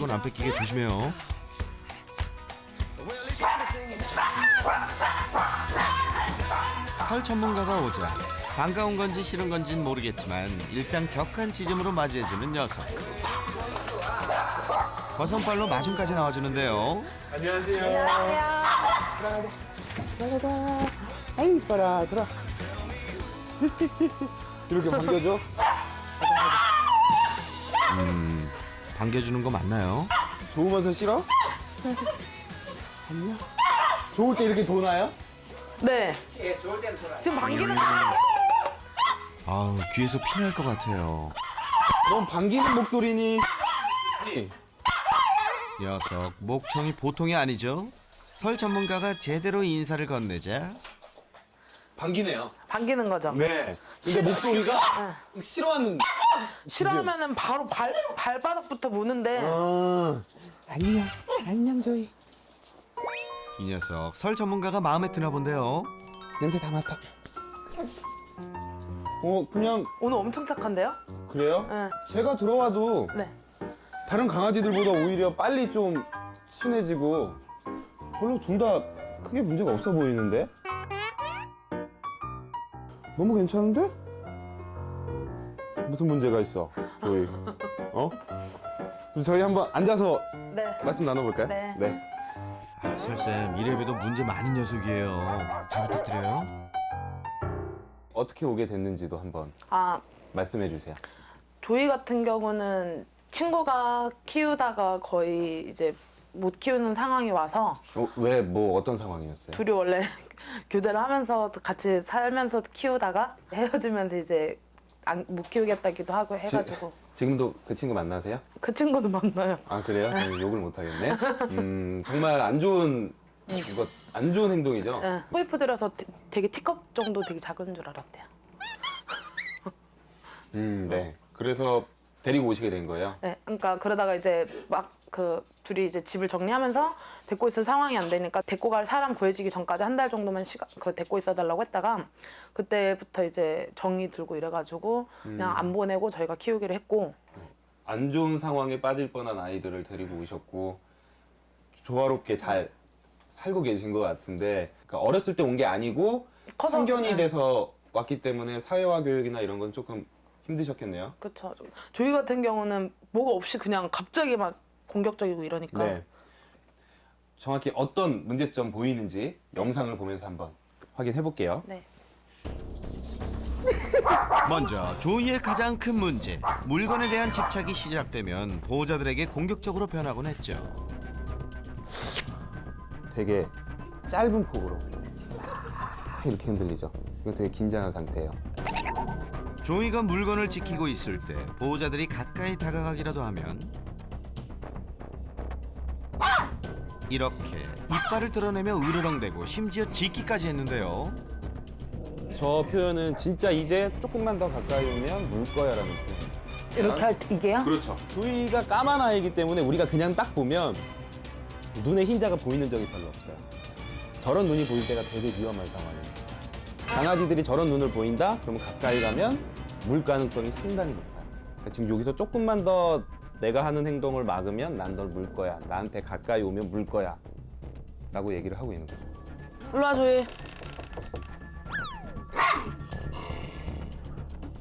손 안 뺏기게 조심해요. 설 전문가가 오자 반가운 건지 싫은 건지는 모르겠지만 일단 격한 지짐으로 맞이해주는 녀석. 버선발로 마중까지 나와주는데요. 안녕하세요. 들어가자. 아이 이뻐라. 들어. 이렇게 반겨줘? 반겨주는 거 맞나요? 좋으면서 싫어? 안녕. 좋을 때 이렇게 도나요? 네. 지금 반기는 아우 귀에서 피날 것 같아요. 넌 반기는 목소리니. 녀석 목청이 보통이 아니죠. 설 전문가가 제대로 인사를 건네자 반기네요. 반기는 거죠. 네. 근데 목소리가 싫어하는. 싫어하면은 바로 발바닥부터 무는데 안녕. 안녕 조이. 이 녀석 설 전문가가 마음에 드나 본데요. 냄새 다 맡아. 그냥 오늘 엄청 착한데요? 그래요? 네. 제가 들어와도 네. 다른 강아지들보다 오히려 빨리 좀 친해지고 별로 둘 다 크게 문제가 없어 보이는데? 너무 괜찮은데? 무슨 문제가 있어, 조이? 어? 그럼 저희 한번 앉아서 네. 말씀 나눠볼까요? 네. 아, 설쌤 이래봬도 문제 많은 녀석이에요. 잘 부탁드려요. 어떻게 오게 됐는지도 한번 아, 말씀해 주세요. 조이 같은 경우는 친구가 키우다가 거의 이제 못 키우는 상황이 와서 왜, 어떤 상황이었어요? 둘이 원래 교제를 하면서 같이 살면서 키우다가 헤어지면서 이제 못 키우겠다기도 하고 해가지고 지금도 그 친구 만나세요? 그 친구도 만나요. 아, 그래요? 욕을 못 하겠네. 정말 안 좋은 행동이죠? 네. 호이프 들여서 되게 티컵 정도 되게 작은 줄 알았대요. 네. 그래서 데리고 오시게 된 거예요? 네, 그러니까 그러다가 이제 막 그 둘이 이제 집을 정리하면서 데리고 있을 상황이 안 되니까 데리고 갈 사람 구해지기 전까지 한 달 정도만 데리고 있어달라고 했다가 그때부터 이제 정이 들고 이래가지고 그냥 안 보내고 저희가 키우기로 했고. 안 좋은 상황에 빠질 뻔한 아이들을 데리고 오셨고 조화롭게 잘 살고 계신 것 같은데, 그러니까 어렸을 때 온 게 아니고 커서 성견이 네. 돼서 왔기 때문에 사회화 교육이나 이런 건 조금 힘드셨겠네요. 그렇죠. 조이 같은 경우는 뭐가 없이 그냥 갑자기 막 공격적이고 이러니까. 네. 정확히 어떤 문제점 보이는지 영상을 보면서 한번 확인해 볼게요. 네. 먼저 조이의 가장 큰 문제, 물건에 대한 집착이 시작되면 보호자들에게 공격적으로 변하곤 했죠. 되게 짧은 폭으로 이렇게 흔들리죠. 이거 되게 긴장한 상태예요. 조이가 물건을 지키고 있을 때 보호자들이 가까이 다가가기라도 하면 이렇게 이빨을 드러내며 으르렁대고 심지어 짖기까지 했는데요. 저 표현은 진짜 이제 조금만 더 가까이 오면 물 거야라는 표현. 이렇게 할 때 이게요? 그렇죠. 조이가 까만 아이기 때문에 우리가 그냥 딱 보면 눈에 흰자가 보이는 적이 별로 없어요. 저런 눈이 보일 때가 되게 위험한 상황이에요. 강아지들이 저런 눈을 보인다? 그러면 가까이 가면 물 가능성이 상당히 높아요. 그러니까 지금 여기서 조금만 더 내가 하는 행동을 막으면 난 널 물 거야. 나한테 가까이 오면 물 거야. 라고 얘기를 하고 있는 거죠. 일로 와, 조이.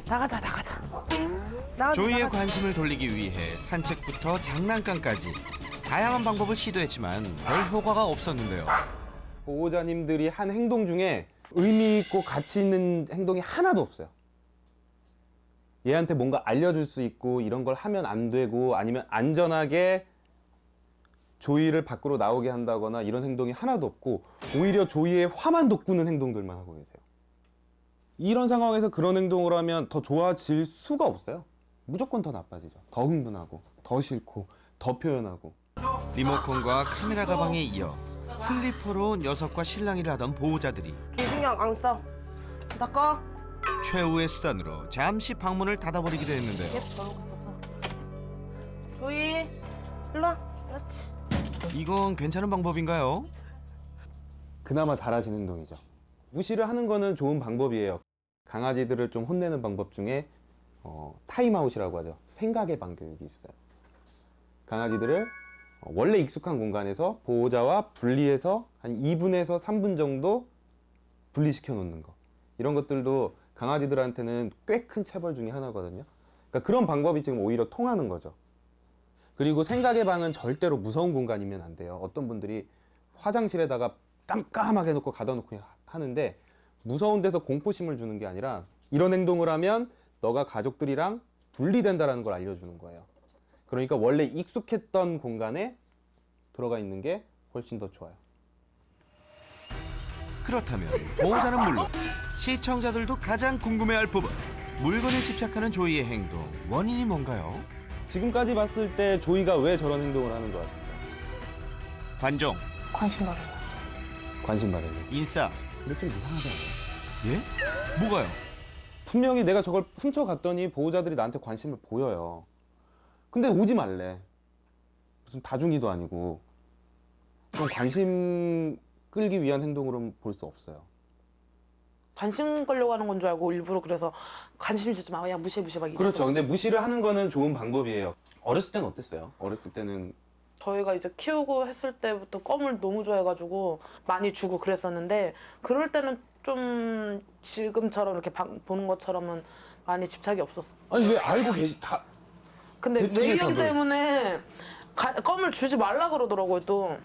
나가자. 조이의 관심을 돌리기 위해 산책부터 장난감까지 다양한 방법을 시도했지만 별 효과가 없었는데요. 보호자님들이 한 행동 중에 의미 있고 가치 있는 행동이 하나도 없어요. 얘한테 뭔가 알려줄 수 있고 이런 걸 하면 안 되고 아니면 안전하게 조이를 밖으로 나오게 한다거나 이런 행동이 하나도 없고 오히려 조이의 화만 돋구는 행동들만 하고 계세요. 이런 상황에서 그런 행동을 하면 더 좋아질 수가 없어요. 무조건 더 나빠지죠. 더 흥분하고 더 싫고 더 표현하고. 리모컨과 카메라 가방에 이어 슬리퍼로 녀석과 실랑이를 하던 보호자들이 조이 신경 안 써. 닦아. 최후의 수단으로 잠시 방문을 닫아버리기도 했는데요. 계속 저러고 있어서. 조이, 일로 와. 그렇지. 이건 괜찮은 방법인가요? 그나마 잘하시는 행동이죠. 무시를 하는 거는 좋은 방법이에요. 강아지들을 좀 혼내는 방법 중에 타임아웃이라고 하죠. 생각의 방교육이 있어요. 강아지들을 원래 익숙한 공간에서 보호자와 분리해서 한 2분에서 3분 정도 분리시켜 놓는 거. 이런 것들도 강아지들한테는 꽤 큰 체벌 중에 하나거든요. 그러니까 그런 방법이 지금 오히려 통하는 거죠. 그리고 생각의 방은 절대로 무서운 공간이면 안 돼요. 어떤 분들이 화장실에다가 깜깜하게 놓고 가둬 놓고 하는데, 무서운 데서 공포심을 주는 게 아니라 이런 행동을 하면 너가 가족들이랑 분리된다라는 걸 알려주는 거예요. 그러니까 원래 익숙했던 공간에 들어가 있는 게 훨씬 더 좋아요. 그렇다면 보호자는 물론 시청자들도 가장 궁금해할 부분, 물건에 집착하는 조이의 행동, 원인이 뭔가요? 지금까지 봤을 때 조이가 왜 저런 행동을 하는 것 같으세요? 관종, 관심 받으려. 관심 받으려. 인싸. 근데 좀 이상하지 않아요? 예? 뭐가요? 분명히 내가 저걸 훔쳐갔더니 보호자들이 나한테 관심을 보여요. 근데 오지 말래. 무슨 다중이도 아니고. 그럼 관심 끌기 위한 행동으로는 볼 수 없어요. 관심 끌려고 하는 건 줄 알고 일부러 그래서 관심 주지 마. 그냥 무시해 막 이랬어요. 그렇죠. 근데 무시를 하는 거는 좋은 방법이에요. 어렸을 때는 어땠어요? 어렸을 때는 저희가 이제 키우고 했을 때부터 껌을 너무 좋아해가지고 많이 주고 그랬었는데, 그럴 때는 좀 지금처럼 이렇게 보는 것처럼은 많이 집착이 없었어. 아니 왜 알고 다 근데 대충의 외견 답을. 때문에 껌을 주지 말라 그러더라고요 또.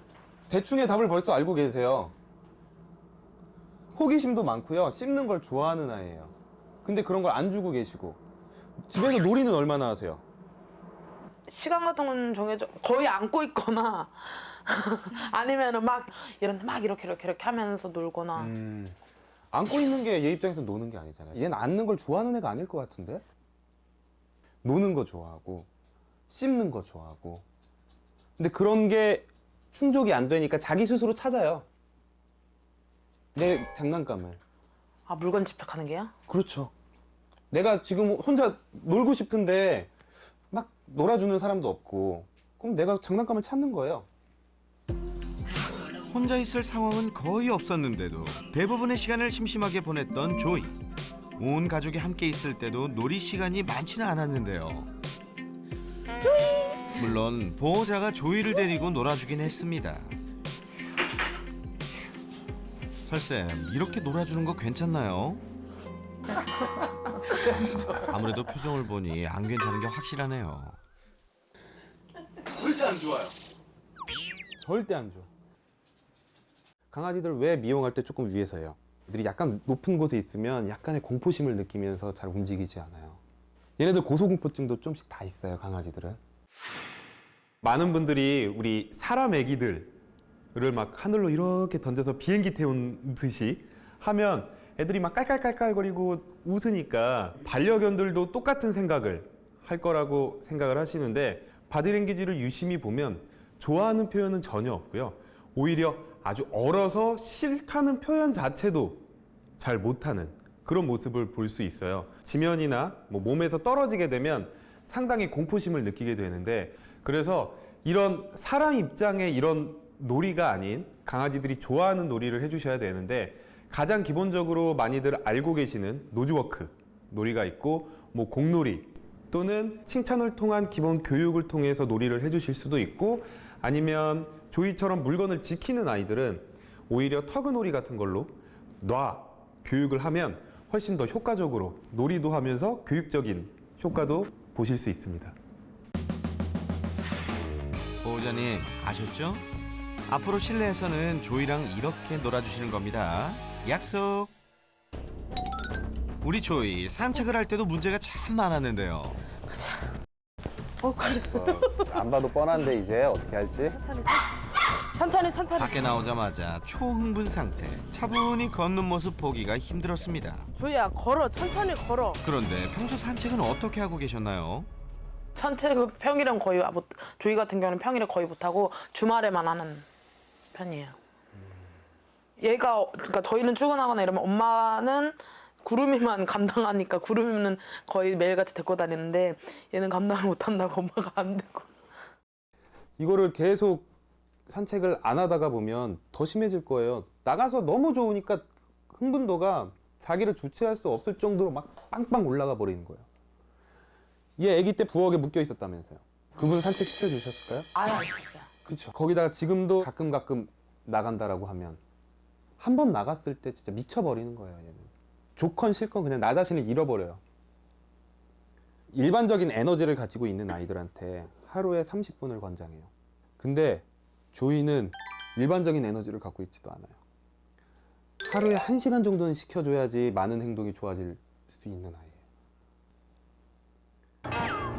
대충의 답을 벌써 알고 계세요. 호기심도 많고요. 씹는 걸 좋아하는 아이예요. 근데 그런 걸 안 주고 계시고. 집에서 놀이는 얼마나 하세요? 시간 같은 건 정해져 거의 안고 있거나 아니면은 막 이런데 막 이렇게 하면서 놀거나. 안고 있는 게 얘 입장에서 노는 게 아니잖아요. 얘는 앉는 걸 좋아하는 애가 아닐 것 같은데? 노는 거 좋아하고 씹는 거 좋아하고. 근데 그런 게 충족이 안 되니까 자기 스스로 찾아요. 내 장난감을. 아, 물건 집착하는 게요? 그렇죠. 내가 지금 혼자 놀고 싶은데 막 놀아주는 사람도 없고, 그럼 내가 장난감을 찾는 거예요. 혼자 있을 상황은 거의 없었는데도 대부분의 시간을 심심하게 보냈던 조이. 온 가족이 함께 있을 때도 놀이 시간이 많지는 않았는데요. 물론 보호자가 조이를 데리고 놀아주긴 했습니다. 설쌤, 이렇게 놀아주는 거 괜찮나요? 아무래도 표정을 보니 안 괜찮은 게 확실하네요. 절대 안 좋아요. 절대 안 좋아. 강아지들 왜 미용할 때 조금 위에서예요. 애들이 약간 높은 곳에 있으면 약간의 공포심을 느끼면서 잘 움직이지 않아요. 얘네들 고소공포증도 좀씩 다 있어요, 강아지들은. 많은 분들이 우리 사람 애기들을 막 하늘로 이렇게 던져서 비행기 태운 듯이 하면 애들이 막 깔깔깔깔거리고 웃으니까 반려견들도 똑같은 생각을 할 거라고 생각을 하시는데, 바디랭귀지를 유심히 보면 좋아하는 표현은 전혀 없고요. 오히려 아주 얼어서 싫다는 표현 자체도 잘 못하는 그런 모습을 볼 수 있어요. 지면이나 몸에서 떨어지게 되면 상당히 공포심을 느끼게 되는데, 그래서 이런 사람 입장의 이런 놀이가 아닌 강아지들이 좋아하는 놀이를 해주셔야 되는데, 가장 기본적으로 많이들 알고 계시는 노즈워크 놀이가 있고, 공놀이 또는 칭찬을 통한 기본 교육을 통해서 놀이를 해주실 수도 있고, 아니면 조이처럼 물건을 지키는 아이들은 오히려 터그놀이 같은 걸로 교육을 하면 훨씬 더 효과적으로 놀이도 하면서 교육적인 효과도 보실 수 있습니다. 보호자님, 아셨죠? 앞으로 실내에서는 조이랑 이렇게 놀아주시는 겁니다. 약속! 우리 조이 산책을 할 때도 문제가 참 많았는데요. 그래. 안 봐도 뻔한데 이제 어떻게 할지? 천천히. 밖에 나오자마자 초흥분 상태, 차분히 걷는 모습 보기가 힘들었습니다. 조이야, 걸어. 천천히 걸어. 그런데 평소 산책은 어떻게 하고 계셨나요? 산책은 평일엔 거의 조이 같은 경우는 평일에 거의 못하고 주말에만 하는 편이에요. 얘가, 그러니까 저희는 출근하거나 이러면 엄마는 구름이만 감당하니까 구름이는 거의 매일같이 데리고 다니는데, 얘는 감당을 못한다고 엄마가 안 데리고. 이거를 계속 산책을 안 하다가 보면 더 심해질 거예요. 나가서 너무 좋으니까 흥분도가 자기를 주체할 수 없을 정도로 막 빵빵 올라가 버리는 거예요. 얘 아기 때 부엌에 묶여 있었다면서요. 그분 산책 시켜주셨을까요? 아예 안 시켰어요. 그렇죠. 거기다가 지금도 가끔 나간다라고 하면 한 번 나갔을 때 진짜 미쳐버리는 거예요. 얘는. 좋건 싫건 그냥 나 자신을 잃어버려요. 일반적인 에너지를 가지고 있는 아이들한테 하루에 30분을 권장해요. 근데 조이는 일반적인 에너지를 갖고 있지도 않아요. 하루에 1시간 정도는 시켜줘야지 많은 행동이 좋아질 수 있는 아이예요.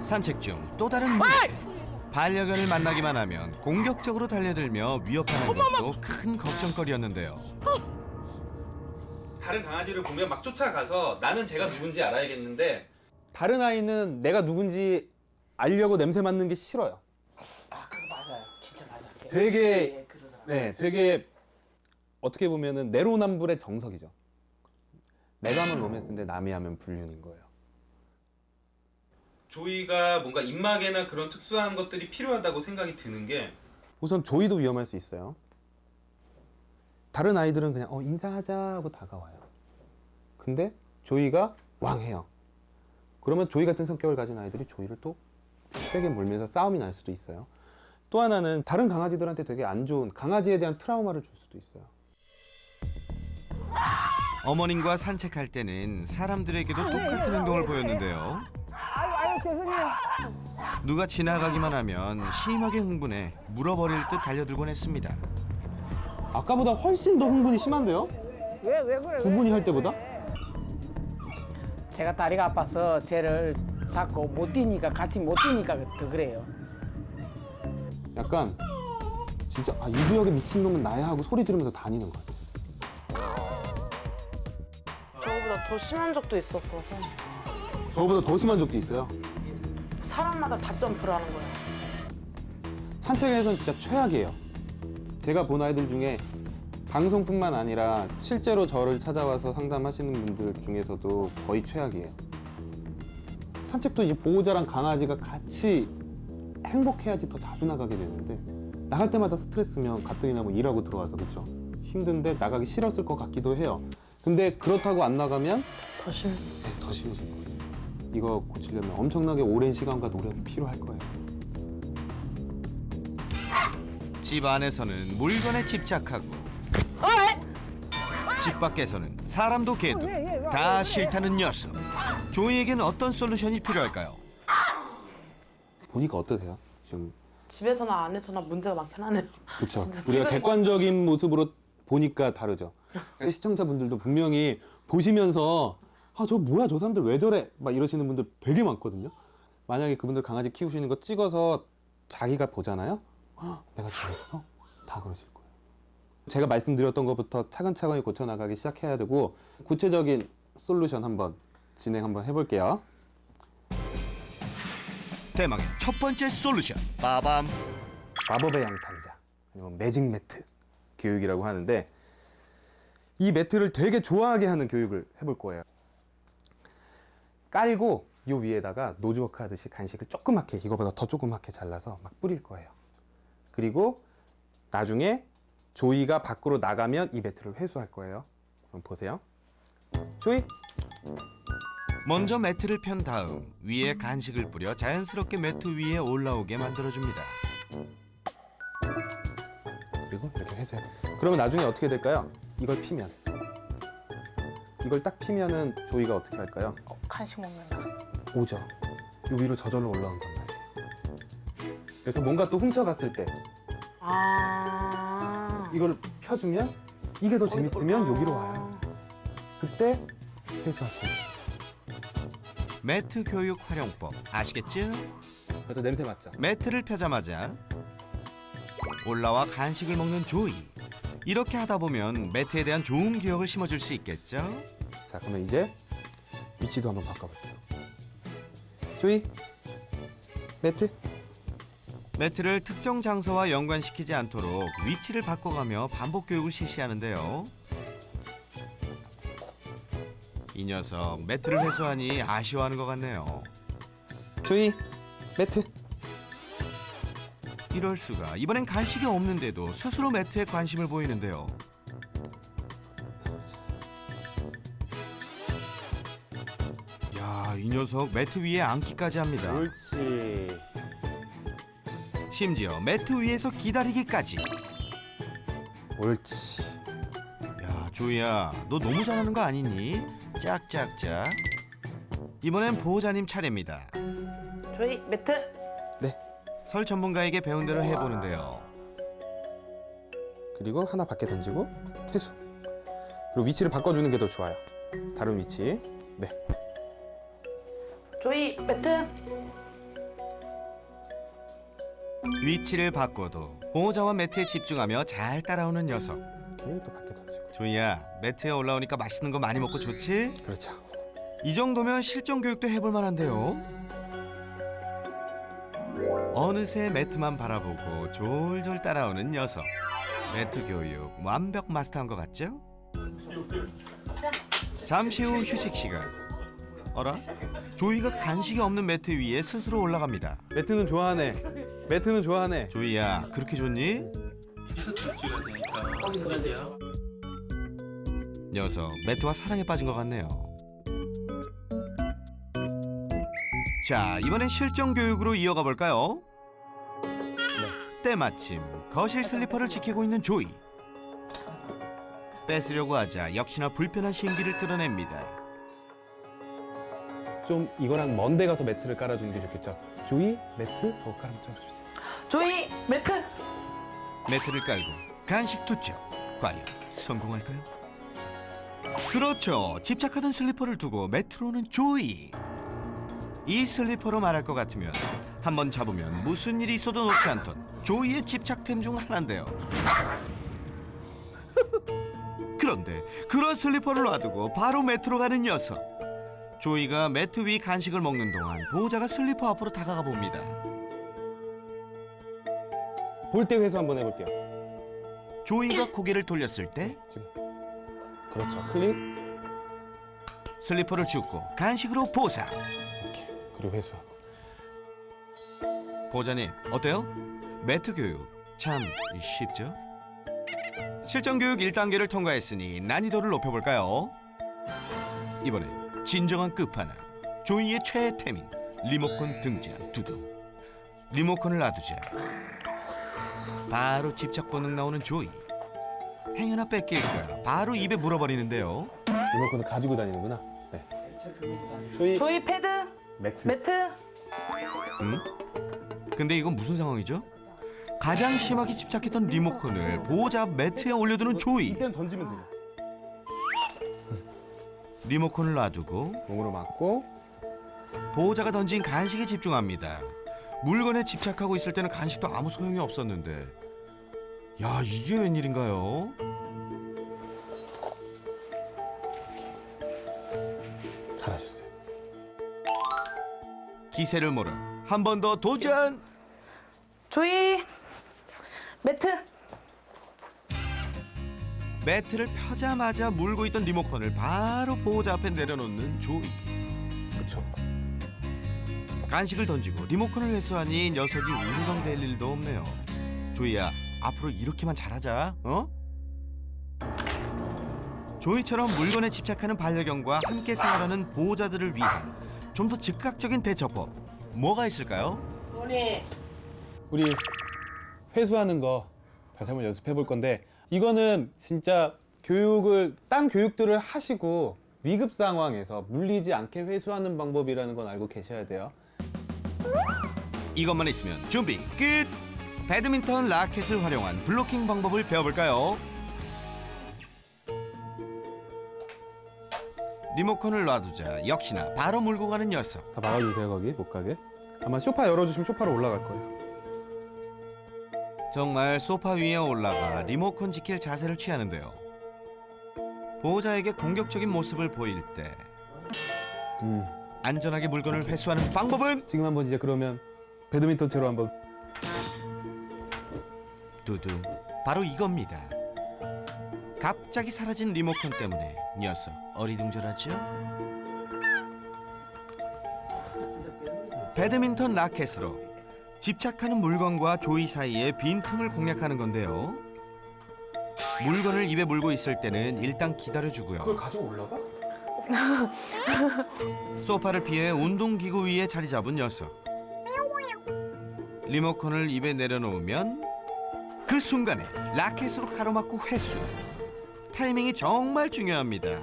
산책 중 또 다른 문제. 반려견을 만나기만 하면 공격적으로 달려들며 위협하는 것도 큰 걱정거리였는데요. 다른 강아지를 보면 막 쫓아가서 나는 제가 누군지 알아야겠는데 다른 아이는 내가 누군지 알려고 냄새 맡는 게 싫어요. 아 그거 맞아요. 진짜 맞아요. 되게 그러더라고요. 네, 되게 어떻게 보면은 내로남불의 정석이죠. 내가 하면 로맨스인데 남이 하면 불륜인 거예요. 조이가 뭔가 입마개나 그런 특수한 것들이 필요하다고 생각이 드는 게 우선 조이도 위험할 수 있어요. 다른 아이들은 그냥 인사하자 하고 다가와요. 근데 조이가 왕해요. 그러면 조이 같은 성격을 가진 아이들이 조이를 또 세게 물면서 싸움이 날 수도 있어요. 또 하나는 다른 강아지들한테 되게 안 좋은 강아지에 대한 트라우마를 줄 수도 있어요. 어머님과 산책할 때는 사람들에게도 똑같은 행동을 보였는데요. 아유 죄송해요. 누가 지나가기만 하면 심하게 흥분해 물어버릴 듯 달려들곤 했습니다. 아까보다 훨씬 더 흥분이 심한데요? 왜 그래? 두 분이 할 때보다? 제가 다리가 아파서 쟤를 자꾸 못 뛰니까 같이 못 뛰니까 더 그래요. 약간 진짜 이 구역의 미친놈은 나야 하고 소리 지르면서 다니는 것 같아요. 저보다 더 심한 적도 있었어서 저보다 더 심한 적도 있어요. 사람마다 다 점프를 하는 거예요. 산책에서는 진짜 최악이에요. 제가 본 아이들 중에 방송뿐만 아니라 실제로 저를 찾아와서 상담하시는 분들 중에서도 거의 최악이에요. 산책도 이제 보호자랑 강아지가 같이 행복해야지 더 자주 나가게 되는데 나갈 때마다 스트레스면 가뜩이나 뭐 일하고 들어와서 그렇죠. 힘든데 나가기 싫었을 것 같기도 해요. 근데 그렇다고 안 나가면 더 심. 더 심해질 거예요. 이거 고치려면 엄청나게 오랜 시간과 노력이 필요할 거예요. 집 안에서는 물건에 집착하고 집 밖에서는 사람도 개도 다 싫다는 녀석. 조이에겐 어떤 솔루션이 필요할까요? 보니까 어떠세요? 지금 집에서나 안에서나 문제가 많긴 하네요. 그렇죠. 진짜 우리가 집에서- 객관적인 모습으로 보니까 다르죠. 시청자분들도 분명히 보시면서 저 뭐야 저 사람들 왜 저래 막 이러시는 분들 되게 많거든요. 만약에 그분들 강아지 키우시는 거 찍어서 자기가 보잖아요. 내가 저랬어? 다 그러실 거예요. 제가 말씀드렸던 것부터 차근차근히 고쳐나가기 시작해야 되고 구체적인 솔루션 한번 진행 한번 해볼게요. 대망의 첫 번째 솔루션. 빠밤. 마법의 양탄자 아니면 매직 매트 교육이라고 하는데 이 매트를 되게 좋아하게 하는 교육을 해볼 거예요. 깔고 요 위에다가 노즈워크 하듯이 간식을 조그맣게 이거보다 더 조그맣게 잘라서 막 뿌릴 거예요. 그리고 나중에 조이가 밖으로 나가면 이 매트를 회수할 거예요. 그럼 보세요. 조이 먼저 매트를 편 다음 위에 간식을 뿌려 자연스럽게 매트 위에 올라오게 만들어줍니다. 그리고 이렇게 회수해. 그러면 나중에 어떻게 될까요? 이걸 피면 이걸 딱 피면은 조이가 어떻게 할까요? 간식 먹는다. 오죠. 요 위로 저절로 올라온단 말이에요. 그래서 뭔가 또 훔쳐갔을 때 아. 이걸 펴주면 이게 더 재밌으면 여기로 와요. 그때 회수하시면 돼요. 매트 교육 활용법 아시겠죠? 그래서 냄새 맡죠. 매트를 펴자마자 올라와 간식을 먹는 조이. 이렇게 하다 보면 매트에 대한 좋은 기억을 심어줄 수 있겠죠? 자, 그러면 이제 위치도 한번 바꿔볼게요. 조이, 매트. 매트를 특정 장소와 연관시키지 않도록 위치를 바꿔가며 반복 교육을 실시하는데요. 이 녀석 매트를 회수하니 아쉬워하는 것 같네요. 조이, 매트. 이럴 수가. 이번엔 간식이 없는데도 스스로 매트에 관심을 보이는데요. 야, 이 녀석 매트 위에 앉기까지 합니다. 옳지. 심지어 매트 위에서 기다리기까지. 옳지. 야, 조이야, 너 너무 잘하는 거 아니니? 짝짝짝. 이번엔 보호자님 차례입니다. 조이 매트. 네. 설 전문가에게 배운 대로 해보는데요. 그리고 하나 밖에 던지고 회수. 그리고 위치를 바꿔주는 게 더 좋아요. 다른 위치. 네. 조이 매트. 위치를 바꿔도 보호자와 매트에 집중하며 잘 따라오는 녀석. 이렇게 또 밖에 던지고. 조이야, 매트에 올라오니까 맛있는 거 많이 먹고 좋지? 그렇죠. 이 정도면 실전 교육도 해볼 만한데요. 어느새 매트만 바라보고 졸졸 따라오는 녀석. 매트 교육 완벽 마스터한 것 같죠? 잠시 후 휴식 시간. 어라? 조이가 간식이 없는 매트 위에 스스로 올라갑니다. 매트는 좋아하네. 매트는 좋아하네. 조이야, 그렇게 좋니? 주가 되니까 쓰면 돼요. 녀석 매트와 사랑에 빠진 것 같네요. 자, 이번엔 실전 교육으로 이어가 볼까요? 때마침 거실 슬리퍼를 지키고 있는 조이. 뺏으려고 하자 역시나 불편한 심기를 드러냅니다. 좀 이거랑 먼 데 가서 매트를 깔아주는 게 좋겠죠. 조이, 매트, 더 깔아주세요. 조이 매트. 매트를 깔고 간식 투척. 과연 성공할까요? 그렇죠. 집착하던 슬리퍼를 두고 매트로 오는 조이. 이 슬리퍼로 말할 것 같으면 한번 잡으면 무슨 일이 있어도 놓지 않던 조이의 집착템 중 하나인데요. 그런데 그런 슬리퍼를 놔두고 바로 매트로 가는 녀석. 조이가 매트 위 간식을 먹는 동안 보호자가 슬리퍼 앞으로 다가가 봅니다. 볼 때 회수 한번 해볼게요. 조이가 고개를 돌렸을 때 지금. 그렇죠. 클릭. 슬리퍼를 줍고 간식으로 보상. 오케이. 그리고 회수하고. 보호자님, 어때요? 매트 교육 참 쉽죠? 실전 교육 1단계를 통과했으니 난이도를 높여볼까요? 이번엔 진정한 끝판왕, 조이의 최애템인 리모컨 등장. 두둥. 리모컨을 놔두자 바로 집착 본능 나오는 조이. 행여나 뺏길까 바로 입에 물어버리는데요. 리모컨을 가지고 다니는구나. 네. 조이, 조이 패드. 매트. 매트. 근데 이건 무슨 상황이죠? 가장 심하게 집착했던 리모컨을 보호자 매트에 올려두는 조이. 이때는 던지면 돼요. 리모컨을 놔두고 몸으로 맞고. 보호자가 던진 간식에 집중합니다. 물건에 집착하고 있을 때는 간식도 아무 소용이 없었는데, 야, 이게 웬일인가요? 잘하셨어요. 기세를 몰아 한 번 더 도전! 조이 매트. 매트를 펴자마자 물고 있던 리모컨을 바로 보호자 앞에 내려놓는 조이. 그렇죠. 간식을 던지고 리모컨을 회수하니 녀석이 울렁댈 일도 없네요. 조이야, 앞으로 이렇게만 잘하자, 어? 조이처럼 물건에 집착하는 반려견과 함께 생활하는 보호자들을 위한 좀 더 즉각적인 대처법 뭐가 있을까요? 우리 회수하는 거 다시 한번 연습해 볼 건데, 이거는 진짜 딴 교육들을 하시고 위급 상황에서 물리지 않게 회수하는 방법이라는 건 알고 계셔야 돼요. 이것만 있으면 준비 끝! 배드민턴 라켓을 활용한 블로킹 방법을 배워볼까요? 리모컨을 놔두자 역시나 바로 물고 가는 녀석. 다 막아주세요, 거기 못 가게. 아마 소파 열어주시면 소파로 올라갈 거예요. 정말 소파 위에 올라가 리모컨 지킬 자세를 취하는데요. 보호자에게 공격적인 모습을 보일 때 안전하게 물건을 회수하는 방법은? 지금 한번 이제 그러면 배드민턴처럼 한번. 두둥, 바로 이겁니다. 갑자기 사라진 리모컨 때문에 녀석 어리둥절하죠? 배드민턴 라켓으로 집착하는 물건과 조이 사이의 빈틈을 공략하는 건데요. 물건을 입에 물고 있을 때는 일단 기다려주고요. 그걸 가지고 올라가? 소파를 피해 운동기구 위에 자리 잡은 녀석. 리모컨을 입에 내려놓으면 그 순간에 라켓으로 가로막고 회수. 타이밍이 정말 중요합니다.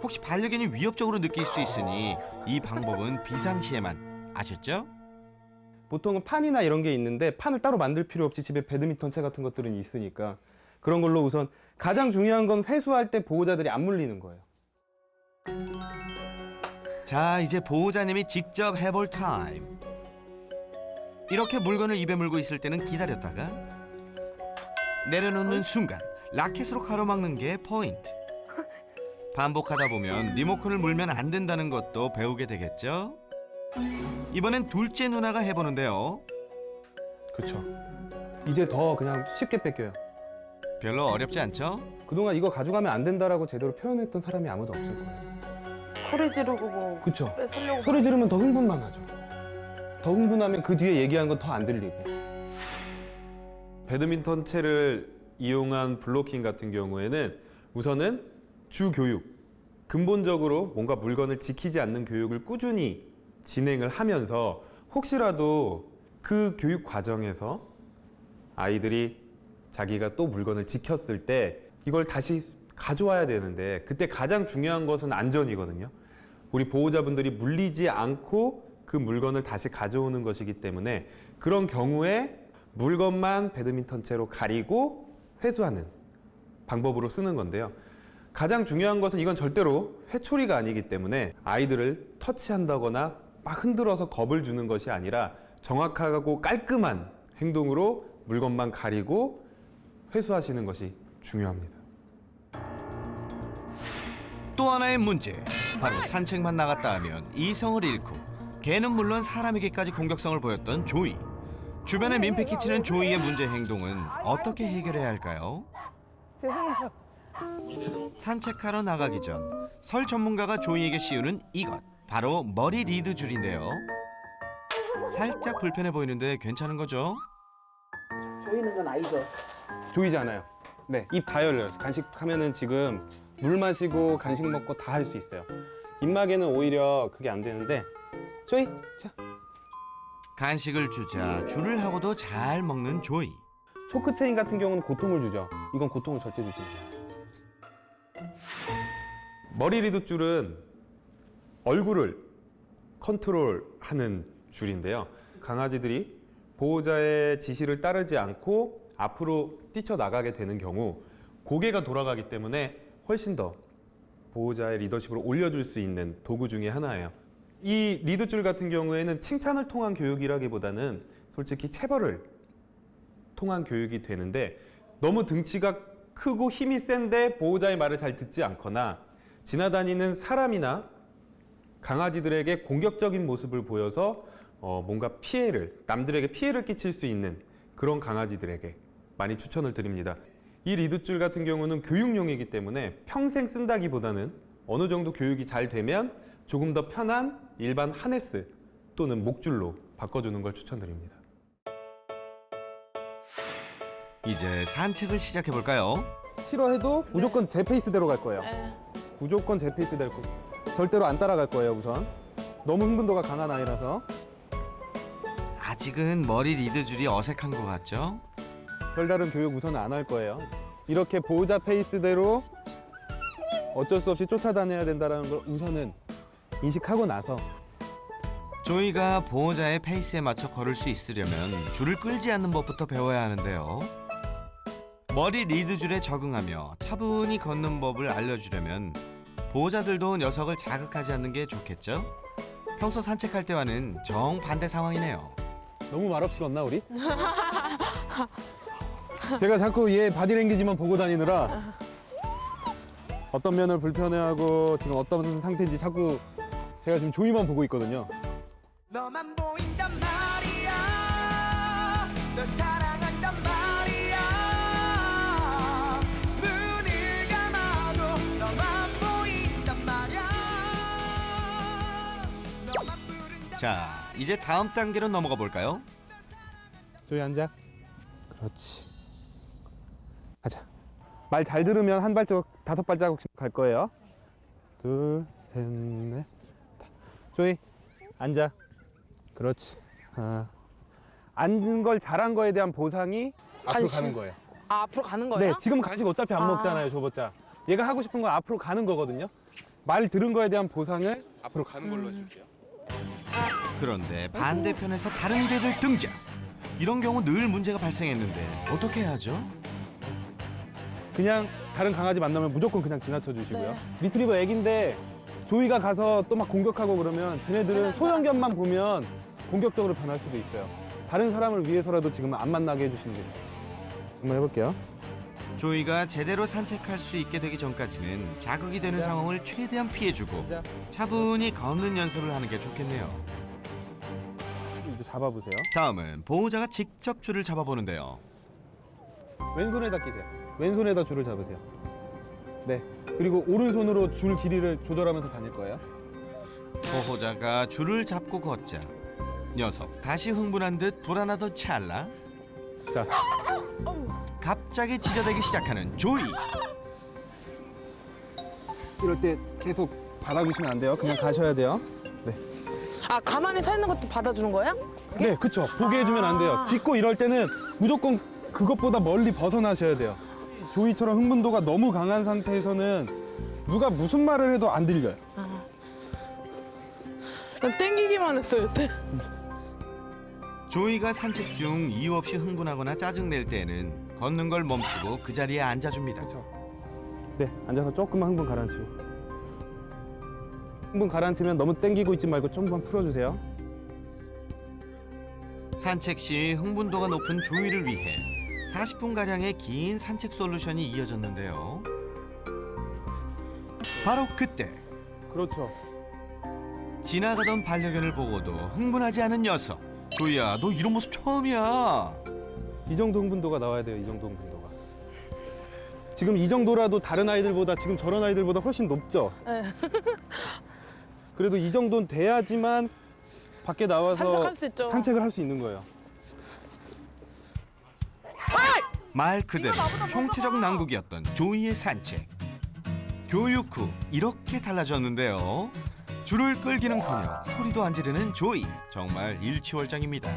혹시 반려견이 위협적으로 느낄 수 있으니 이 방법은 비상시에만. 아셨죠? 보통은 판이나 이런 게 있는데 판을 따로 만들 필요 없이 집에 배드민턴 채 같은 것들은 있으니까 그런 걸로 우선 가장 중요한 건 회수할 때 보호자들이 안 물리는 거예요. 자, 이제 보호자님이 직접 해볼 타임. 이렇게 물건을 입에 물고 있을 때는 기다렸다가 내려놓는 순간 라켓으로 가로막는 게 포인트. 반복하다 보면 리모컨을 물면 안 된다는 것도 배우게 되겠죠? 이번엔 둘째 누나가 해보는데요. 그렇죠. 이제 더 그냥 쉽게 뺏겨요. 별로 어렵지 않죠? 그동안 이거 가져가면 안 된다라고 제대로 표현했던 사람이 아무도 없을 거예요. 소리 지르고 뭐 그렇죠. 뺏으려고 소리 지르면 더 흥분만 하죠. 더 흥분하면 그 뒤에 얘기하는 건 더 안 들리고. 배드민턴 채를 이용한 블로킹 같은 경우에는 우선은 주교육, 근본적으로 뭔가 물건을 지키지 않는 교육을 꾸준히 진행을 하면서 혹시라도 그 교육 과정에서 아이들이 자기가 또 물건을 지켰을 때 이걸 다시 가져와야 되는데 그때 가장 중요한 것은 안전이거든요. 우리 보호자분들이 물리지 않고 그 물건을 다시 가져오는 것이기 때문에 그런 경우에 물건만 배드민턴 채로 가리고 회수하는 방법으로 쓰는 건데요. 가장 중요한 것은 이건 절대로 회초리가 아니기 때문에 아이들을 터치한다거나 막 흔들어서 겁을 주는 것이 아니라 정확하고 깔끔한 행동으로 물건만 가리고 회수하시는 것이 중요합니다. 또 하나의 문제. 바로 산책만 나갔다 하면 이성을 잃고 개는 물론 사람에게까지 공격성을 보였던 조이. 주변에 민폐 끼치는 조이의 문제 행동은 어떻게 해결해야 할까요? 죄송해요. 산책하러 나가기 전 설 전문가가 조이에게 씌우는 이것. 바로 머리 리드 줄인데요. 살짝 불편해 보이는데 괜찮은 거죠? 조이는 건 아니죠. 조이지 않아요. 네, 입 다 열려요. 간식하면은 지금 물 마시고 간식 먹고 다 할 수 있어요. 입마개는 오히려 그게 안 되는데 조이, 자. 간식을 주자 줄을 하고도 잘 먹는 조이. 초크 체인 같은 경우는 고통을 주죠. 이건 고통을 절대 주지 않아요. 머리 리드 줄은 얼굴을 컨트롤하는 줄인데요. 강아지들이 보호자의 지시를 따르지 않고 앞으로 뛰쳐나가게 되는 경우 고개가 돌아가기 때문에 훨씬 더 보호자의 리더십을 올려줄 수 있는 도구 중에 하나예요. 이 리드줄 같은 경우에는 칭찬을 통한 교육이라기보다는 솔직히 체벌을 통한 교육이 되는데 너무 등치가 크고 힘이 센데 보호자의 말을 잘 듣지 않거나 지나다니는 사람이나 강아지들에게 공격적인 모습을 보여서 뭔가 남들에게 피해를 끼칠 수 있는 그런 강아지들에게 많이 추천을 드립니다. 이 리드줄 같은 경우는 교육용이기 때문에 평생 쓴다기보다는 어느 정도 교육이 잘 되면 조금 더 편한 일반 하네스 또는 목줄로 바꿔주는 걸 추천드립니다. 이제 산책을 시작해 볼까요? 싫어해도 무조건 제 페이스대로 갈 거예요. 무조건 제 페이스대로 갈 거예요. 절대로 안 따라갈 거예요, 우선. 너무 흥분도가 강한 아이라서. 아직은 머리 리드 줄이 어색한 것 같죠? 별다른 교육 우선은 안 할 거예요. 이렇게 보호자 페이스대로 어쩔 수 없이 쫓아다녀야 된다는 걸 우선은 인식하고 나서 조이가 보호자의 페이스에 맞춰 걸을 수 있으려면 줄을 끌지 않는 법부터 배워야 하는데요. 머리 리드 줄에 적응하며 차분히 걷는 법을 알려주려면 보호자들도 녀석을 자극하지 않는 게 좋겠죠? 평소 산책할 때와는 정반대 상황이네요. 너무 말없이 걷나 우리? 제가 자꾸 얘 바디랭귀지만 보고 다니느라 어떤 면을 불편해하고 지금 어떤 상태인지 자꾸 제가 지금 조이만 보고 있거든요. 너만 보인단 말이야 널 사랑한단 말이야 눈을 감아도 너만 보인단 말이야 너만 부른단 자, 이제 다음 단계로 넘어가 볼까요? 조이 앉아. 그렇지. 가자. 말 잘 들으면 한 발자국, 5발자국씩 갈 거예요. 둘, 셋, 넷. 조이 앉아. 그렇지. 앉은 걸 잘한 거에 대한 보상이 앞으로 간식. 가는 거예요. 아, 앞으로 가는 거예요? 네, 지금 간식 어차피 안 먹잖아요, 줘봤자. 얘가 하고 싶은 건 앞으로 가는 거거든요. 말 들은 거에 대한 보상을 앞으로 가는 걸로 해줄게요. 그런데 반대편에서 다른 개들 등장. 이런 경우 늘 문제가 발생했는데 어떻게 해야 하죠? 그냥 다른 강아지 만나면 무조건 그냥 지나쳐 주시고요. 네. 리트리버 애기인데 조이가 가서 또 막 공격하고 그러면 쟤네들은 소형견만 보면 공격적으로 변할 수도 있어요. 다른 사람을 위해서라도 지금은 안 만나게 해주시는 게 좋아요. 한번 해볼게요. 조이가 제대로 산책할 수 있게 되기 전까지는 자극이 되는 상황을 최대한 피해주고 자, 차분히 걷는 연습을 하는 게 좋겠네요. 이제 잡아보세요. 다음은 보호자가 직접 줄을 잡아보는데요. 왼손에다 끼세요. 왼손에다 줄을 잡으세요. 네. 그리고 오른손으로 줄 길이를 조절하면서 다닐 거예요. 보호자가 줄을 잡고 걷자 녀석 다시 흥분한 듯 불안하던 찰나 자, 갑자기 짖어대기 시작하는 조이. 이럴 때 계속 받아주시면 안 돼요. 그냥 가셔야 돼요. 아, 가만히 서 있는 것도 받아주는 거예요? 네, 그쵸. 보게 해주면 안 돼요. 짖고 이럴 때는 무조건 그것보다 멀리 벗어나셔야 돼요. 조이처럼 흥분도가 너무 강한 상태에서는 누가 무슨 말을 해도 안 들려요. 난 땡기기만 했어요, 여태. 조이가 산책 중 이유 없이 흥분하거나 짜증낼 때는 걷는 걸 멈추고 그 자리에 앉아줍니다. 네, 앉아서 조금만 흥분 가라앉히고. 흥분 가라앉히면 너무 땡기고 있지 말고 좀만 풀어주세요. 산책 시 흥분도가 높은 조이를 위해 40분가량의 긴 산책 솔루션이 이어졌는데요. 바로 그때 그렇죠. 지나가던 반려견을 보고도 흥분하지 않은 녀석. 조이야, 너 이런 모습 처음이야. 이 정도 흥분도가 나와야 돼요. 이 정도 흥분도가. 지금 이 정도라도 다른 아이들보다 지금 저런 아이들보다 훨씬 높죠? 네. 그래도 이 정도는 돼야지만 밖에 나와서 산책할 수 있죠. 산책을 할 수 있는 거예요. 말 그대로 총체적 난국이었던 조이의 산책. 교육 후 이렇게 달라졌는데요. 줄을 끌기는커녕 소리도 안 지르는 조이. 정말 일치월장입니다.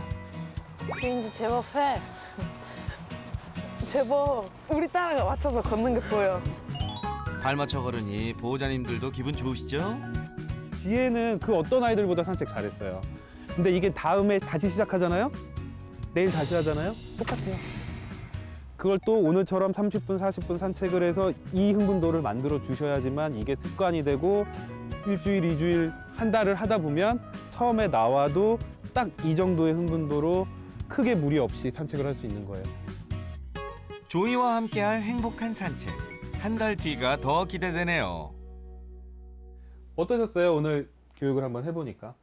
주인지 제법 해. 제법 우리 딸에 맞춰서 걷는 게 보여. 발 맞춰 걸으니 보호자님들도 기분 좋으시죠? 뒤에는 그 어떤 아이들보다 산책 잘했어요. 근데 이게 다음에 다시 시작하잖아요? 내일 다시 하잖아요? 똑같아요. 그걸 또 오늘처럼 30분, 40분 산책을 해서 이 흥분도를 만들어 주셔야지만 이게 습관이 되고 일주일, 2주일, 한 달을 하다 보면 처음에 나와도 딱 이 정도의 흥분도로 크게 무리 없이 산책을 할 수 있는 거예요. 조이와 함께할 행복한 산책. 한 달 뒤가 더 기대되네요. 어떠셨어요? 오늘 교육을 한번 해보니까.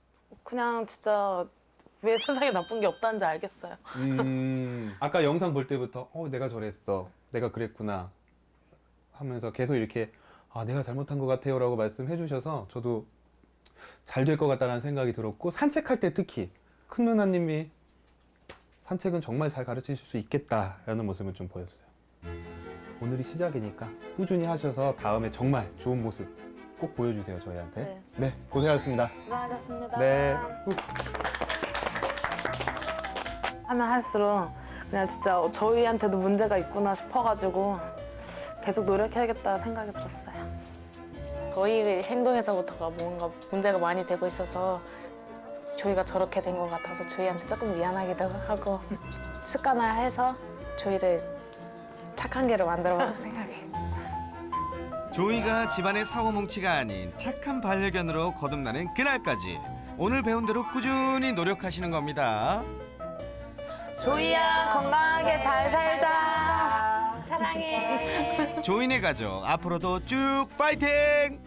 그냥 진짜 왜 세상에 나쁜 게 없다는지 알겠어요. 아까 영상 볼 때부터 내가 저랬어. 내가 그랬구나 하면서 계속 이렇게 내가 잘못한 것 같아요 라고 말씀해 주셔서 저도 잘 될 것 같다는 생각이 들었고 산책할 때 특히 큰 누나님이 산책은 정말 잘 가르치실 수 있겠다라는 모습을 좀 보였어요. 오늘이 시작이니까 꾸준히 하셔서 다음에 정말 좋은 모습 꼭 보여주세요 저희한테. 네, 고생하셨습니다. 수고하셨습니다. 네. 하면 할수록 그냥 진짜 저희한테도 문제가 있구나 싶어가지고 계속 노력해야겠다 생각이 들었어요. 저희 행동에서부터가 뭔가 문제가 많이 되고 있어서 저희가 저렇게 된 것 같아서 저희한테 조금 미안하기도 하고 습관화해서 저희를 착한 개로 만들어볼 생각해요. 조이가 집안의 사고뭉치가 아닌 착한 반려견으로 거듭나는 그날까지 오늘 배운 대로 꾸준히 노력하시는 겁니다. 조이야 건강하게 잘 살자. 사랑해. 조이네 가족 앞으로도 쭉 파이팅!